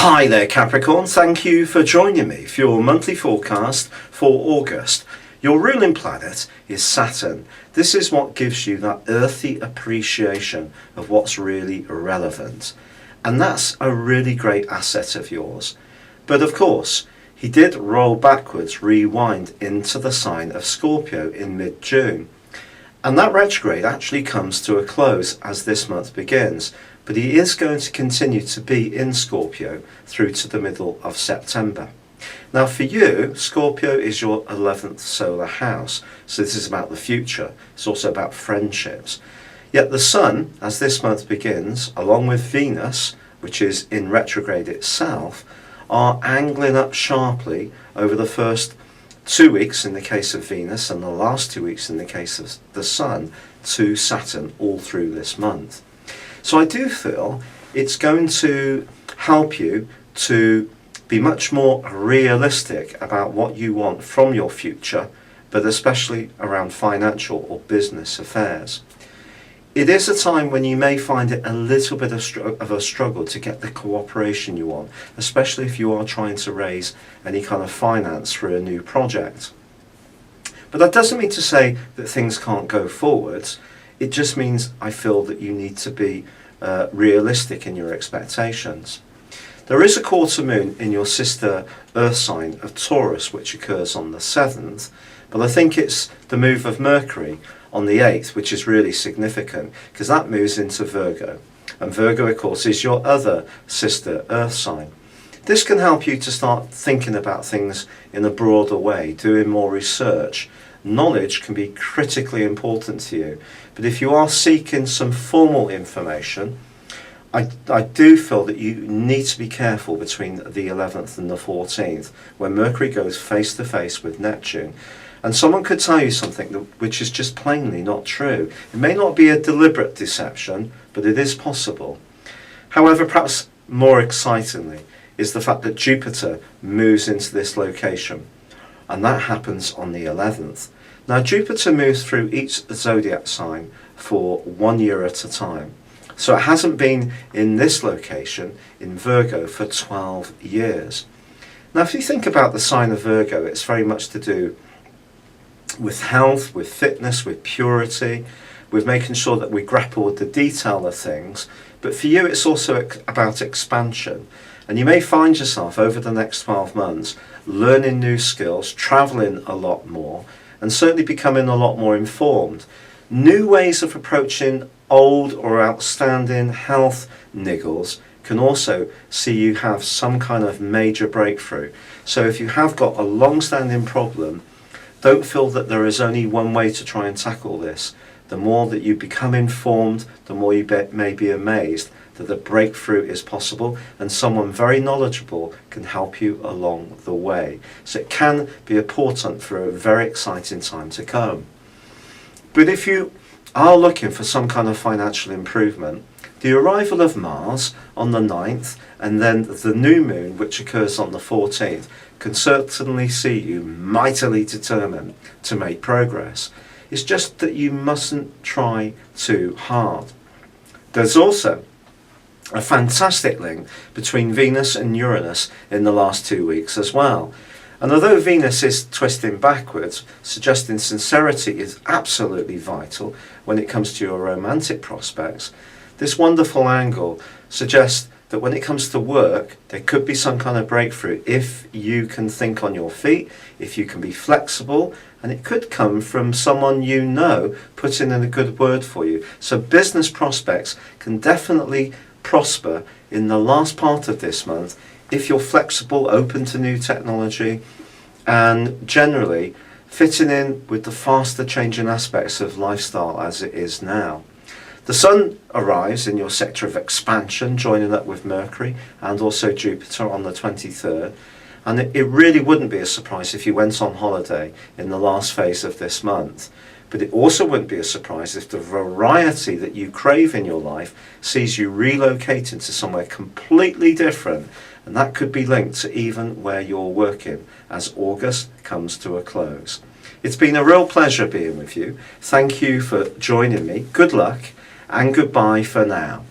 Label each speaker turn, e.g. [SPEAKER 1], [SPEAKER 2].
[SPEAKER 1] Hi there Capricorn, thank you for joining me for your monthly forecast for August. Your ruling planet is Saturn. This is what gives you that earthy appreciation of what's really relevant. And that's a really great asset of yours. But of course, he did roll backwards, rewind into the sign of Scorpio in mid-June. And that retrograde actually comes to a close as this month begins. But he is going to continue to be in Scorpio through to the middle of September. Now for you, Scorpio is your 11th solar house, so this is about the future. It's also about friendships. Yet the Sun, as this month begins, along with Venus, which is in retrograde itself, are angling up sharply over the first 2 weeks in the case of Venus and the last 2 weeks in the case of the Sun to Saturn all through this month. So I do feel it's going to help you to be much more realistic about what you want from your future, but especially around financial or business affairs. It is a time when you may find it a little bit of a struggle to get the cooperation you want, especially if you are trying to raise any kind of finance for a new project. But that doesn't mean to say that things can't go forwards. It just means I feel that you need to be realistic in your expectations. There is a quarter moon in your sister Earth sign of Taurus, which occurs on the 7th, but I think it's the move of Mercury on the 8th, which is really significant, because that moves into Virgo. And Virgo, of course, is your other sister Earth sign. This can help you to start thinking about things in a broader way, doing more research. Knowledge can be critically important to you, but if you are seeking some formal information, I do feel that you need to be careful between the 11th and the 14th, when Mercury goes face to face with Neptune. And someone could tell you something which is just plainly not true. It may not be a deliberate deception, but it is possible. However, perhaps more excitingly is the fact that Jupiter moves into this location. And that happens on the 11th. Now Jupiter moves through each zodiac sign for 1 year at a time. So it hasn't been in this location, in Virgo, for 12 years. Now if you think about the sign of Virgo, it's very much to do with health, with fitness, with purity, with making sure that we grapple with the detail of things. But for you it's also about expansion. And you may find yourself over the next 12 months learning new skills, traveling a lot more, and certainly becoming a lot more informed. New ways of approaching old or outstanding health niggles can also see you have some kind of major breakthrough. So if you have got a long-standing problem, don't feel that there is only one way to try and tackle this. The more that you become informed, the more you may be amazed that the breakthrough is possible and someone very knowledgeable can help you along the way. So it can be a portent for a very exciting time to come. But if you are looking for some kind of financial improvement, the arrival of Mars on the 9th and then the new moon, which occurs on the 14th, can certainly see you mightily determined to make progress. It's just that you mustn't try too hard. There's also a fantastic link between Venus and Uranus in the last 2 weeks as well. And although Venus is twisting backwards, suggesting sincerity is absolutely vital when it comes to your romantic prospects, this wonderful angle suggests that when it comes to work, there could be some kind of breakthrough if you can think on your feet, if you can be flexible, and it could come from someone you know putting in a good word for you. So business prospects can definitely prosper in the last part of this month if you're flexible, open to new technology, and generally fitting in with the faster changing aspects of lifestyle as it is now. The Sun arrives in your sector of expansion, joining up with Mercury and also Jupiter on the 23rd. And it really wouldn't be a surprise if you went on holiday in the last phase of this month. But it also wouldn't be a surprise if the variety that you crave in your life sees you relocating to somewhere completely different. And that could be linked to even where you're working as August comes to a close. It's been a real pleasure being with you. Thank you for joining me. Good luck and goodbye for now.